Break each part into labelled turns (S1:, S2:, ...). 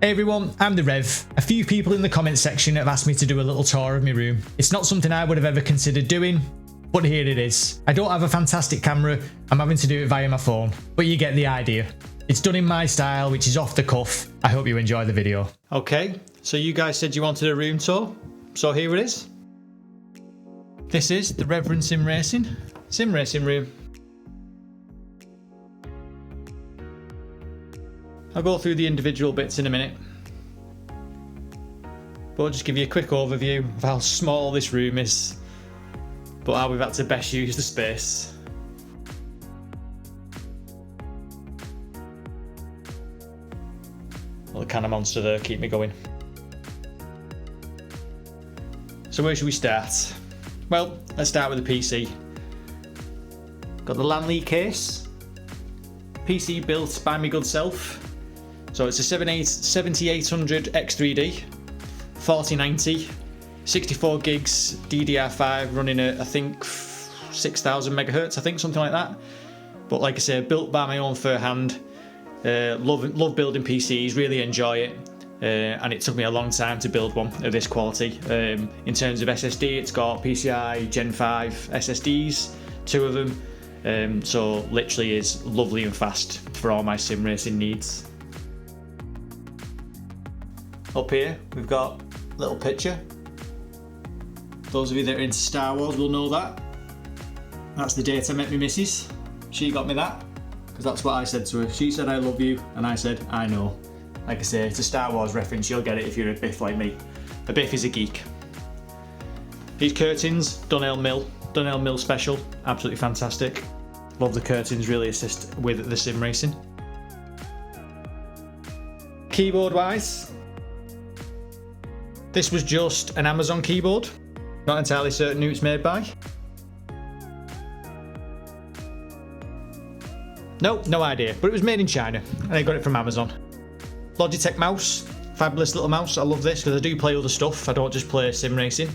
S1: Hey everyone, I'm the Rev. A few people in the comments section have asked me to do a little tour of my room. It's not something I would have ever considered doing, but here it is. I don't have a fantastic camera, I'm having to do it via my phone, but you get the idea. It's done in my style, which is off the cuff. I hope you enjoy the video. Okay, so you guys said you wanted a room tour, so here it is. This is the Reverend Sim Racing room. I'll go through the individual bits in a minute, but I'll just give you a quick overview of how small this room is, but how we've had to best use the space. Well, the can of Monster there keep me going. So where should we start? Well, let's start with the PC. Got the Lanley case. PC built by my good self. So it's a 7800 X3D, 4090, 64 gigs DDR5 running at I think 6000 megahertz, I think something like that. But like I say, built by my own fair hand. Love building PCs, really enjoy it. And it took me a long time to build one of this quality. In terms of SSD, it's got PCI Gen 5 SSDs, 2 of them. So literally is lovely and fast for all my sim racing needs. Up here we've got a little picture. Those of you that are into Star Wars will know that. That's the date I met my missus. She got me that because that's what I said to her. She said I love you and I said I know. Like I say, it's a Star Wars reference, you'll get it if you're a Biff like me. A Biff is a geek. These curtains, Dunelm Mill special, absolutely fantastic. Love the curtains, really assist with the sim racing. Keyboard wise, this was just an Amazon keyboard. Not entirely certain who it's made by. Nope, no idea, but it was made in China and I got it from Amazon. Logitech mouse, fabulous little mouse. I love this because I do play other stuff. I don't just play sim racing.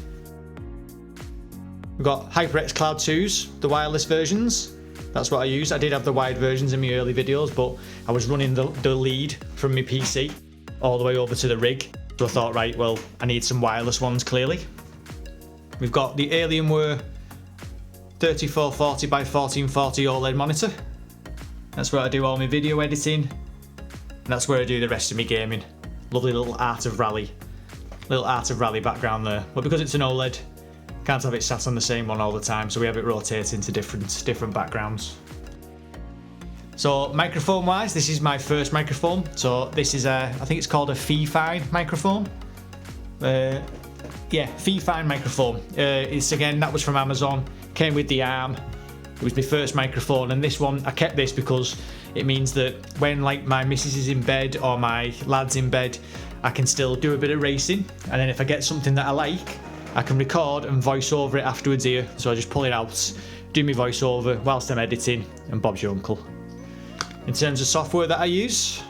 S1: We've got HyperX Cloud 2s, the wireless versions. That's what I use. I did have the wired versions in my early videos, but I was running the lead from my PC all the way over to the rig. So I thought, right, well, I need some wireless ones clearly. We've got the Alienware 3440 by 1440 OLED monitor. That's where I do all my video editing. And that's where I do the rest of my gaming. Lovely little Art of Rally background there. But because it's an OLED, can't have it sat on the same one all the time, so we have it rotating to different backgrounds. So microphone wise, this is my first microphone. So this is I think it's called a Fee-Fine microphone. Yeah, Fee-Fine microphone. It's again, that was from Amazon, came with the arm. It was my first microphone, and this one, I kept this because it means that when like my missus is in bed or my lad's in bed, I can still do a bit of racing, and then if I get something that I like, I can record and voice over it afterwards here. So I just pull it out, do my voiceover whilst I'm editing, and Bob's your uncle. In terms of software that I use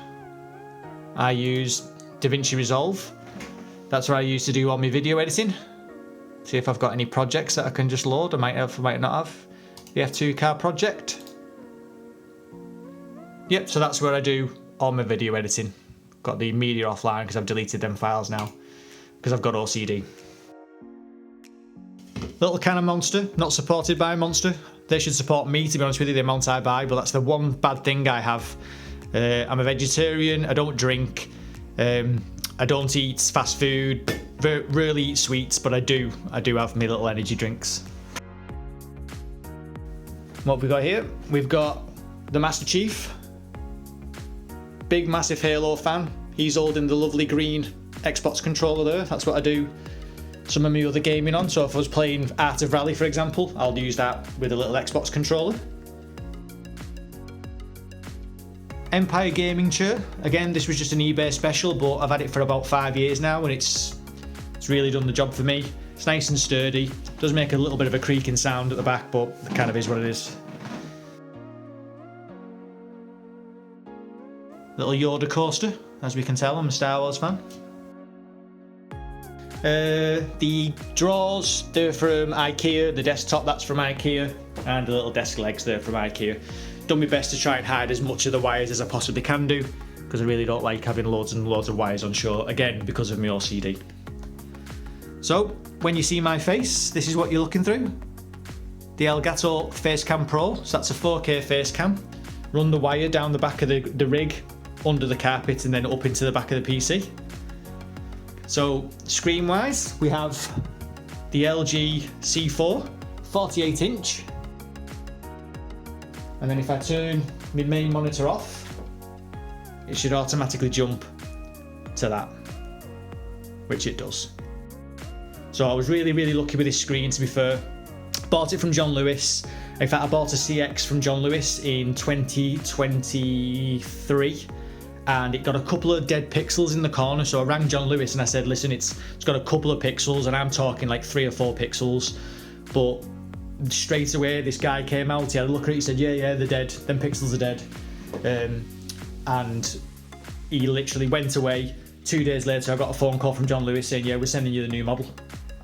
S1: DaVinci Resolve. That's what I use to do all my video editing. See if I've got any projects that I can just load. I might have, I might not have. The F2 car project. Yep, so that's where I do all my video editing. Got the media offline because I've deleted them files now because I've got OCD. Little can of Monster, not supported by Monster. They should support me, to be honest with you, the amount I buy, but that's the one bad thing I have. I'm a vegetarian, I don't drink, I don't eat fast food, rarely eat sweets, but I do have my little energy drinks. What have we got here? We've got the Master Chief. Big massive Halo fan. He's holding the lovely green Xbox controller there. That's what I do some of my other gaming on. So if I was playing Art of Rally, for example, I'll use that with a little Xbox controller. Empire gaming chair. Again, this was just an eBay special, but I've had it for about 5 years now, and it's really done the job for me. It's nice and sturdy. Does make a little bit of a creaking sound at the back, but it kind of is what it is. Little Yoda coaster, as we can tell, I'm a Star Wars fan. The drawers, they're from IKEA. The desktop, that's from IKEA. And the little desk legs, they're from IKEA. Done my best to try and hide as much of the wires as I possibly can do, because I really don't like having loads and loads of wires on show, again because of my OCD. So when you see my face, this is what you're looking through. The Elgato Facecam Pro, so that's a 4K facecam. Run the wire down the back of the rig, under the carpet, and then up into the back of the PC. So screen wise, we have the LG C4 48 inch, and then if I turn my main monitor off, it should automatically jump to that, which it does. So I was really lucky with this screen, to be fair. Bought it from John Lewis. In fact, I bought a CX from John Lewis in 2023, and it got a couple of dead pixels in the corner. So I rang John Lewis and I said, listen, it's got a couple of pixels, and I'm talking like 3 or 4 pixels. But straight away, this guy came out, he had a look at it, he said, yeah, they're dead, them pixels are dead. And he literally went away. 2 days later, I got a phone call from John Lewis saying, yeah, we're sending you the new model.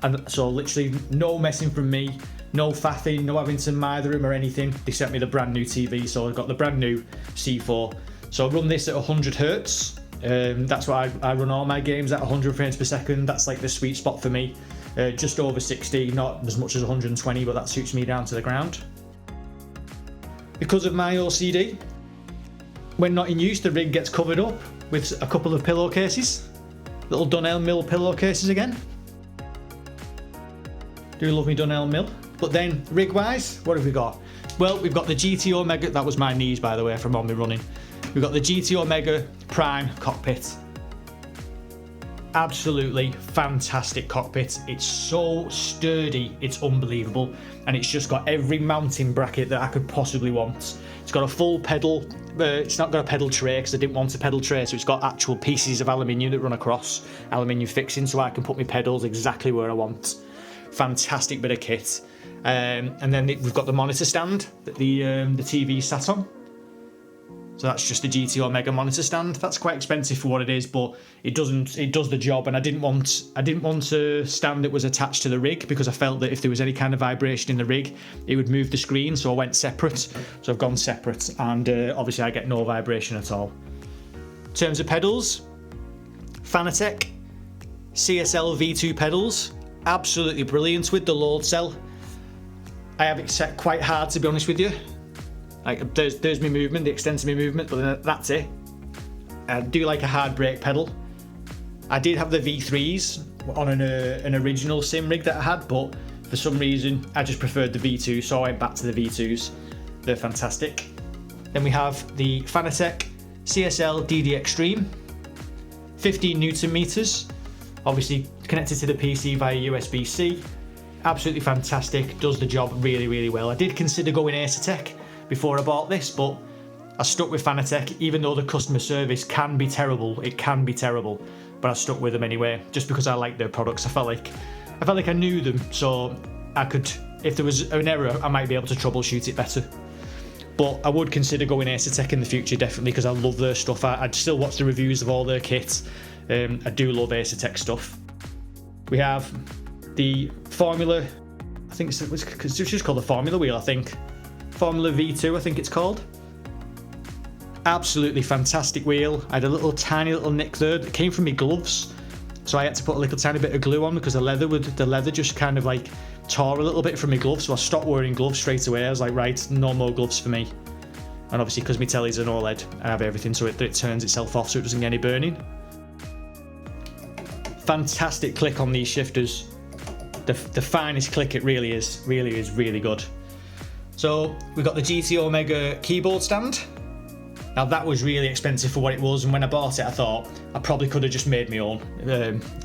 S1: And so literally no messing from me, no faffing, no having to mither him or anything. They sent me the brand new TV, so I've got the brand new C4. So I run this at 100 hertz. That's why I run all my games at 100 frames per second. That's like the sweet spot for me. Just over 60, not as much as 120, but that suits me down to the ground. Because of my OCD, when not in use, the rig gets covered up with a couple of pillowcases. Little Dunelm Mill pillowcases again. Do love me Dunelm Mill. But then rig-wise, what have we got? Well, we've got the GT Omega, that was my knees by the way from on me running. We've got the GT Omega Prime cockpit. Absolutely fantastic cockpit. It's so sturdy, it's unbelievable. And it's just got every mounting bracket that I could possibly want. It's got a full pedal, it's not got a pedal tray because I didn't want a pedal tray, so it's got actual pieces of aluminium that run across, aluminium fixing, so I can put my pedals exactly where I want. Fantastic bit of kit. And then we've got the monitor stand that the TV sat on. So that's just the GT Omega monitor stand. That's quite expensive for what it is, but it does the job. And I didn't want a stand that was attached to the rig because I felt that if there was any kind of vibration in the rig, it would move the screen. So I went separate. So I've gone separate, and obviously I get no vibration at all. In terms of pedals, Fanatec CSL V2 pedals, absolutely brilliant with the load cell. I have it set quite hard, to be honest with you. Like there's my movement, the extent of my movement, but then that's it. I do like a hard brake pedal. I did have the V3s on an original sim rig that I had, but for some reason I just preferred the V2, so I went back to the V2s. They're fantastic. Then we have the Fanatec CSL DD Extreme, 15 Newton meters, obviously connected to the PC via USB-C. Absolutely fantastic, does the job really well. I did consider going Acertec before I bought this, but I stuck with Fanatec, even though the customer service can be terrible. It can be terrible, but I stuck with them anyway, just because I like their products. I felt like I knew them, so I could, if there was an error, I might be able to troubleshoot it better. But I would consider going Acertec in the future, definitely, because I love their stuff. I'd still watch the reviews of all their kits. I do love Acertec stuff. We have the Formula, I think it's just called the Formula wheel, I think. Formula V2, I think it's called. Absolutely fantastic wheel. I had a tiny little nick there that came from my gloves, so I had to put a little tiny bit of glue on because the leather just kind of like tore a little bit from my gloves, so I stopped wearing gloves straight away. I was like, right, no more gloves for me. And obviously because my telly's an OLED, I have everything so it turns itself off so it doesn't get any burning. Fantastic click on these shifters. The finest click, it really is really good. So we've got the GT Omega keyboard stand. Now that was really expensive for what it was, and when I bought it I thought I probably could have just made my own.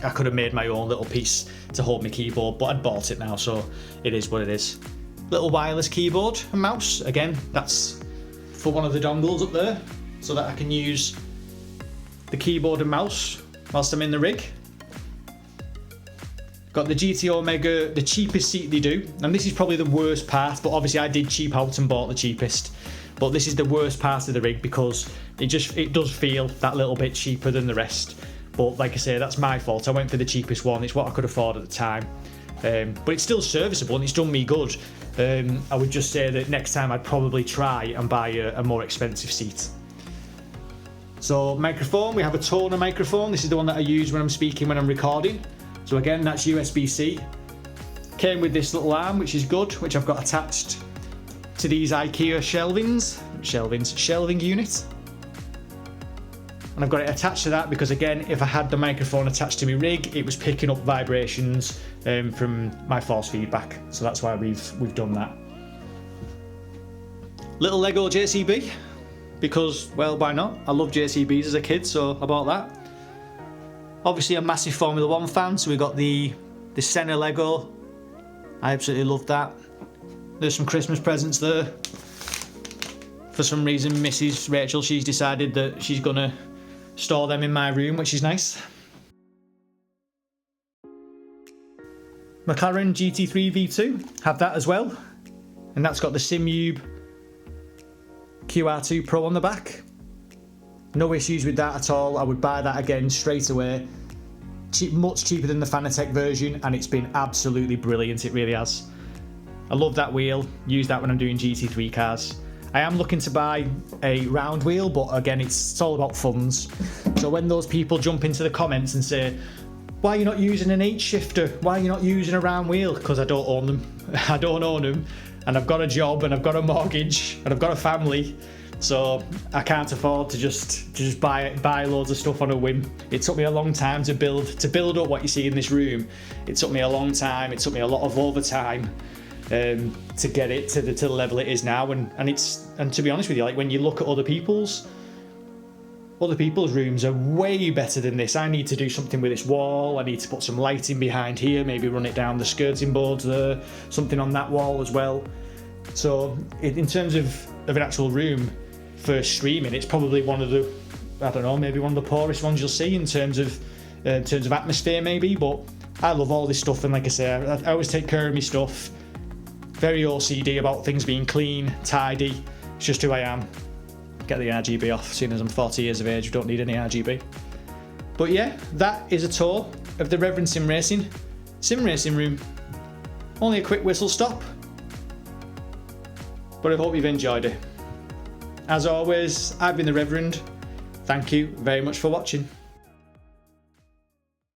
S1: I could have made my own little piece to hold my keyboard, but I'd bought it now, so it is what it is. Little wireless keyboard and mouse. Again, that's for one of the dongles up there, so that I can use the keyboard and mouse whilst I'm in the rig. Got the GT Omega, the cheapest seat they do, and this is probably the worst part, but obviously I did cheap out and bought the cheapest. But this is the worst part of the rig because it does feel that little bit cheaper than the rest. But like I say, that's my fault. I went for the cheapest one. It's what I could afford at the time. But it's still serviceable and it's done me good. I would just say that next time I'd probably try and buy a more expensive seat. So microphone, we have a toner microphone. This is the one that I use when I'm speaking, when I'm recording. So again, that's USB-C. Came with this little arm, which is good, which I've got attached to these IKEA shelving unit. And I've got it attached to that because, again, if I had the microphone attached to my rig, it was picking up vibrations from my force feedback. So that's why we've done that. Little Lego JCB, because, well, why not? I loved JCBs as a kid, so I bought that. Obviously a massive Formula 1 fan, so we got the Senna Lego. I absolutely loved that. There's some Christmas presents there. For some reason, Mrs. Rachel, she's decided that she's gonna store them in my room, which is nice. McLaren GT3 V2, have that as well. And that's got the Simube QR2 Pro on the back. No issues with that at all. I would buy that again straight away. Much cheaper than the Fanatec version, and it's been absolutely brilliant, it really has. I love that wheel, use that when I'm doing GT3 cars. I am looking to buy a round wheel, but again, it's all about funds. So when those people jump into the comments and say, why are you not using an H-shifter? Why are you not using a round wheel? Because I don't own them. I don't own them. And I've got a job, and I've got a mortgage, and I've got a family. So I can't afford to just buy loads of stuff on a whim. It took me a long time to build up what you see in this room. It took me a long time. It took me a lot of overtime. To get it to the level it is now, and to be honest with you, like when you look at other people's rooms are way better than this. I need to do something with this wall. I need to put some lighting behind here, maybe run it down the skirting boards there, something on that wall as well. So in terms of an actual room for streaming, it's probably one of the, I don't know, maybe one of the poorest ones you'll see in terms of atmosphere maybe. But I love all this stuff, and like I say, I always take care of my stuff. Very OCD about things being clean, tidy. It's just who I am. Get the RGB off, seeing as I'm 40 years of age, don't need any RGB. But yeah, that is a tour of the Reverend Sim Racing room. Only a quick whistle stop, but I hope you've enjoyed it. As always, I've been the Reverend. Thank you very much for watching.